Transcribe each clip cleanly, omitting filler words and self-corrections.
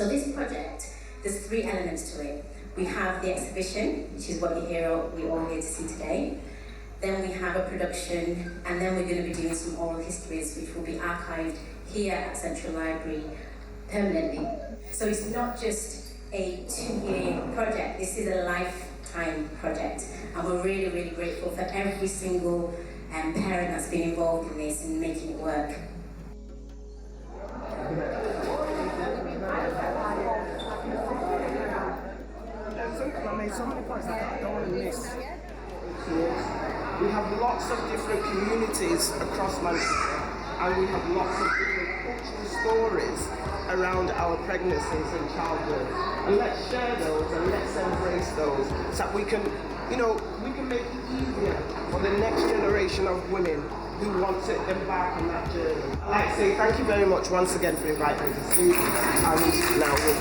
So this project, there's three elements to it. We have the exhibition, which is what we're all here to see today. Then we have a production, and then we're going to be doing some oral histories, which will be archived here at Central Library permanently. So it's not just a 2-year project, this is a lifetime project. And we're really, really grateful for every single parent that's been involved in this and making it work. I made so many points that I don't want to miss. We have lots of different communities across Manchester, and we have lots of different cultural stories around our pregnancies and childbirth. And let's share those and let's embrace those so that we can make it easier for the next generation of women who want to embark on that journey. I'd like to say thank you very much once again for inviting me to speak, and now we'll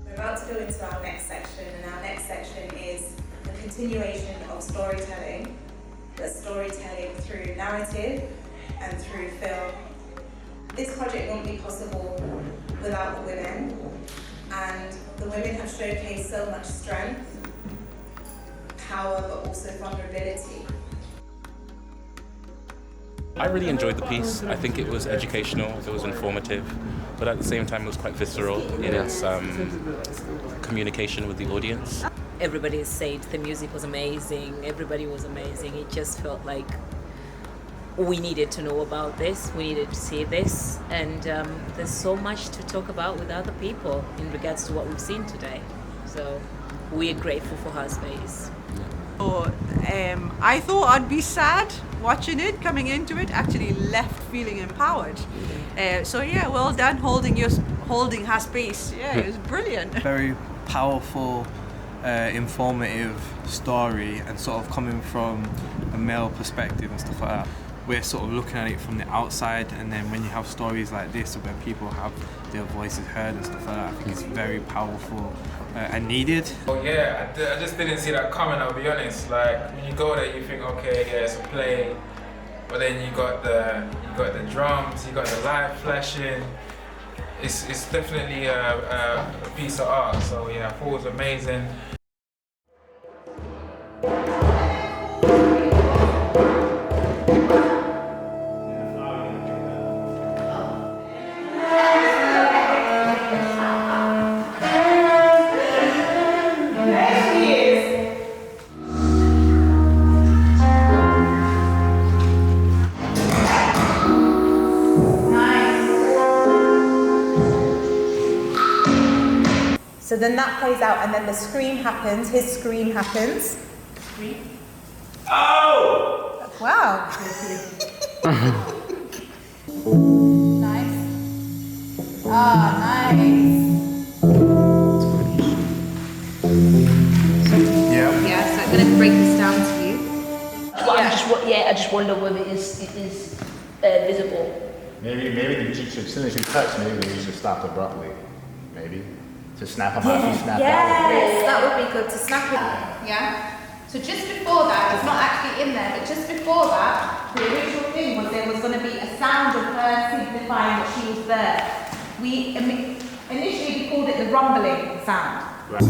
We're about to go into our next section, and our next section is a continuation of storytelling, but storytelling through narrative and through film. This project won't be possible without the women, and the women have showcased so much strength, power, but also vulnerability. I really enjoyed the piece. I think it was educational, it was informative, but at the same time it was quite visceral in its communication with the audience. Everybody said the music was amazing, everybody was amazing. It just felt like we needed to know about this, we needed to see this, and there's so much to talk about with other people in regards to what we've seen today. So we are grateful for her space. So, I thought I'd be sad watching it, coming into it, actually left feeling empowered. So yeah, well done holding her space. Yeah, it was brilliant. Very powerful, informative story, and sort of coming from a male perspective and stuff like that. We're sort of looking at it from the outside, and then when you have stories like this where people have their voices heard and stuff like that, I think it's very powerful and needed. Oh yeah, I just didn't see that coming, I'll be honest. Like when you go there you think, okay, yeah, it's a play, but then you got the drums, you got the light flashing. It's definitely a piece of art, so yeah, I thought it was amazing. So then that plays out, and then the scream happens, his scream happens. Scream? Oh! Wow. Nice. Ah, nice. Yeah, so I'm going to break this down to you. I just wonder whether it is visible. Maybe as soon as you touch, maybe you should stop abruptly. Maybe. To snap them out, you snap out. Yes, that would be good to snap it. Yeah? So just before that, it's not actually in there, but just before that, the original thing was there was going to be a sound of her signifying that she was there. We initially called it the rumbling sound. Right.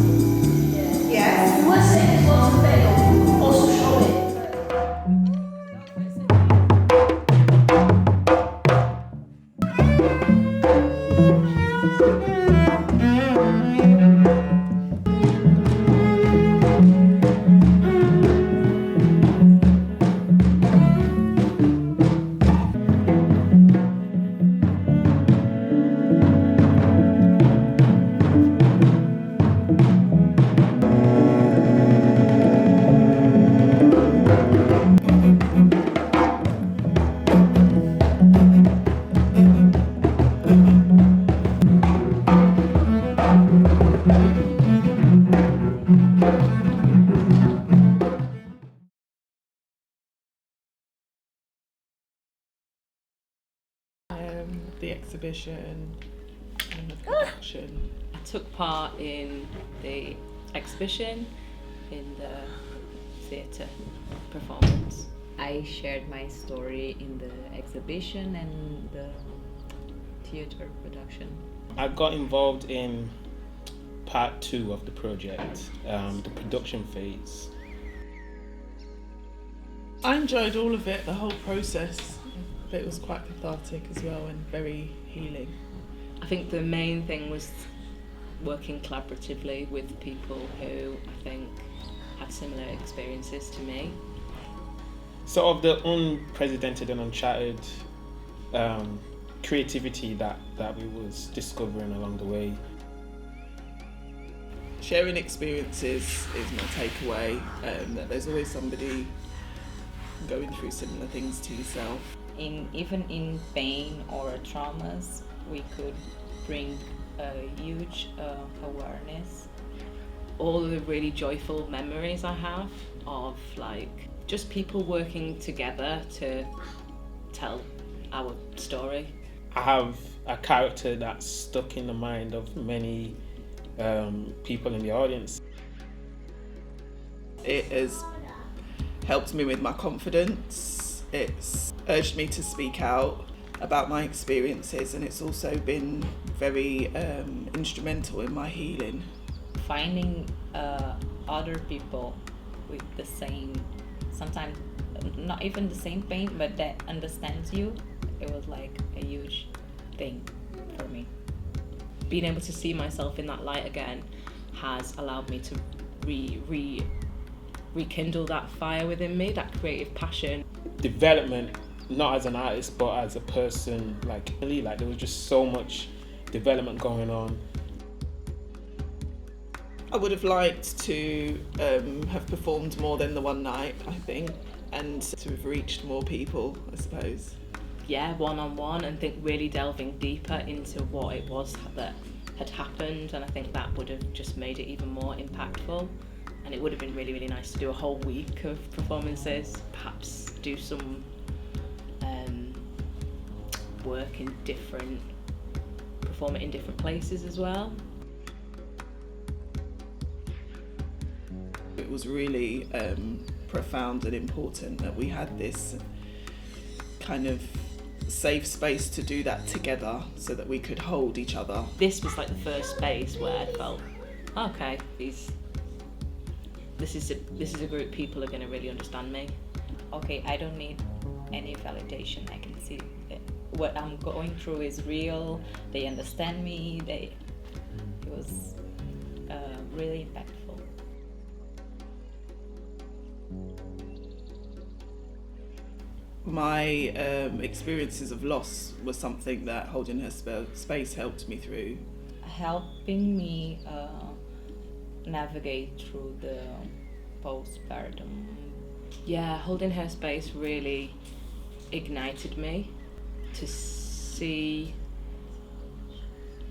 Yes. Let's say this was a fail. Also show it. the exhibition and the production. I took part in the exhibition, in the theatre performance. I shared my story in the exhibition and the theatre production. I got involved in part 2 of the project, the production phase. I enjoyed all of it, the whole process. But it was quite cathartic as well and very healing. I think the main thing was working collaboratively with people who I think had similar experiences to me. Sort of the unprecedented and uncharted creativity that we was discovering along the way. Sharing experiences is my takeaway, that there's always somebody going through similar things to yourself. Even in pain or traumas, we could bring a huge awareness. All the really joyful memories I have of like just people working together to tell our story. I have a character that's stuck in the mind of many people in the audience. It has helped me with my confidence. It's urged me to speak out about my experiences, and it's also been very instrumental in my healing. Finding other people with the same, sometimes not even the same pain, but that understands you, it was like a huge thing for me. Being able to see myself in that light again has allowed me to rekindle that fire within me, that creative passion. Development, not as an artist, but as a person, like there was just so much development going on. I would have liked to have performed more than the one night, I think, and to have reached more people, I suppose. Yeah, one-on-one, and think really delving deeper into what it was that had happened, and I think that would have just made it even more impactful. And it would have been really, really nice to do a whole week of performances, perhaps do some work in perform it in different places as well. It was really profound and important that we had this kind of safe space to do that together so that we could hold each other. This was like the first space where I felt, okay, this is a group people are going to really understand me. Okay, I don't need any validation. I can see that what I'm going through is real. They understand me. It was really impactful. My experiences of loss was something that Holding Her Space helped me through. Helping me navigate through the postpartum. Yeah, Holding Her Space really ignited me to see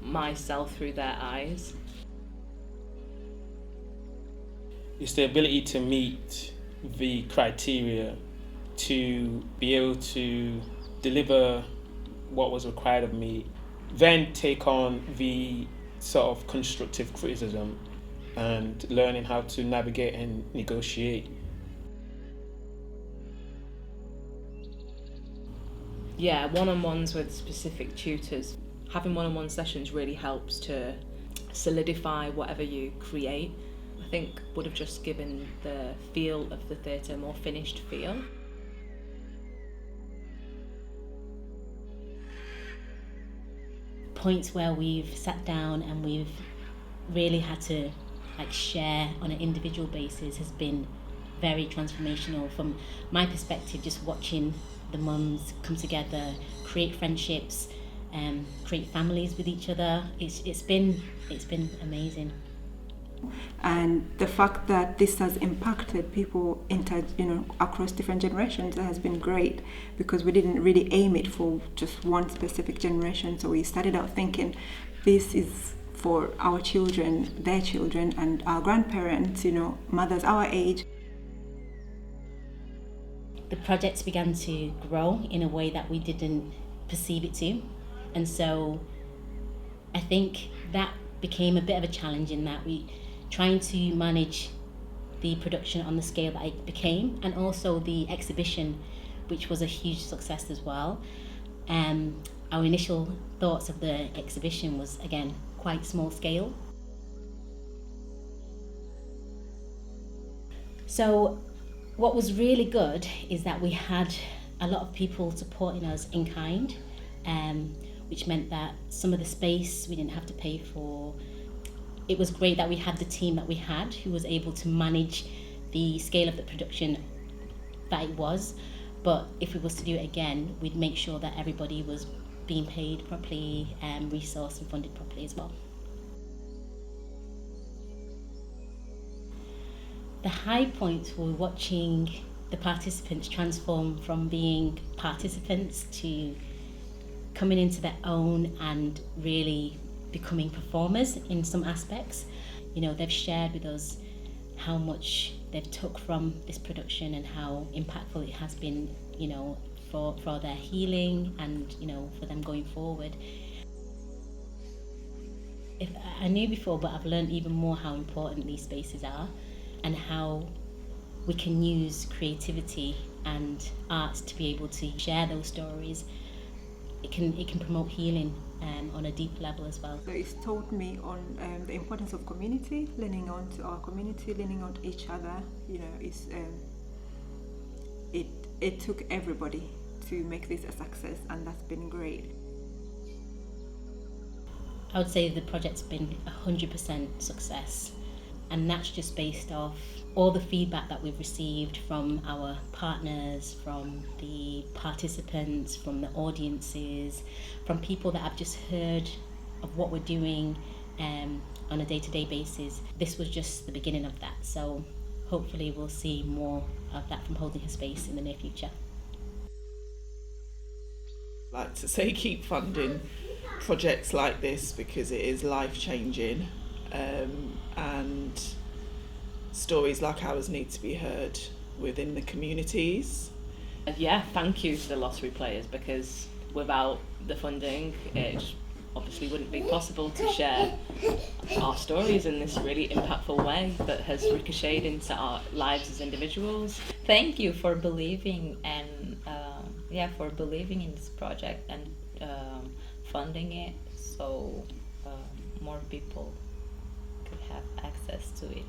myself through their eyes. It's the ability to meet the criteria to be able to deliver what was required of me, then take on the sort of constructive criticism and learning how to navigate and negotiate. Yeah, one-on-ones with specific tutors. Having one-on-one sessions really helps to solidify whatever you create. I think would have just given the feel of the theatre a more finished feel. Points where we've sat down and we've really had to share on an individual basis has been very transformational from my perspective. Just watching the mums come together, create friendships, create families with each other. It's been amazing. And the fact that this has impacted people across different generations has been great, because we didn't really aim it for just one specific generation. So we started out thinking this is for our children, their children, and our grandparents, mothers our age. The project began to grow in a way that we didn't perceive it to. And so I think that became a bit of a challenge in that we trying to manage the production on the scale that it became, and also the exhibition, which was a huge success as well. Our initial thoughts of the exhibition was, again, quite small scale. So what was really good is that we had a lot of people supporting us in kind, which meant that some of the space we didn't have to pay for. It was great that we had the team that we had who was able to manage the scale of the production that it was. But if we was to do it again, we'd make sure that everybody was being paid properly, resourced and funded properly as well. The high points were watching the participants transform from being participants to coming into their own and really becoming performers in some aspects. You know, they've shared with us how much they've took from this production and how impactful it has been, you know, for their healing and, you know, for them going forward. If I knew before, but I've learned even more how important these spaces are and how we can use creativity and arts to be able to share those stories. It can promote healing on a deep level as well. So it's taught me on the importance of community, leaning on to our community, leaning on each other. You know, it's it took everybody to make this a success, and that's been great. I would say the project's been 100% success, and that's just based off all the feedback that we've received from our partners, from the participants, from the audiences, from people that have just heard of what we're doing on a day-to-day basis. This was just the beginning of that, so hopefully we'll see more of that from Holding Her Space in the near future. I'd like to say keep funding projects like this because it is life-changing, and stories like ours need to be heard within the communities. Yeah, thank you to the Lottery players, because without the funding it obviously wouldn't be possible to share our stories in this really impactful way that has ricocheted into our lives as individuals. Thank you for believing and for believing in this project and funding it so more people could have access to it.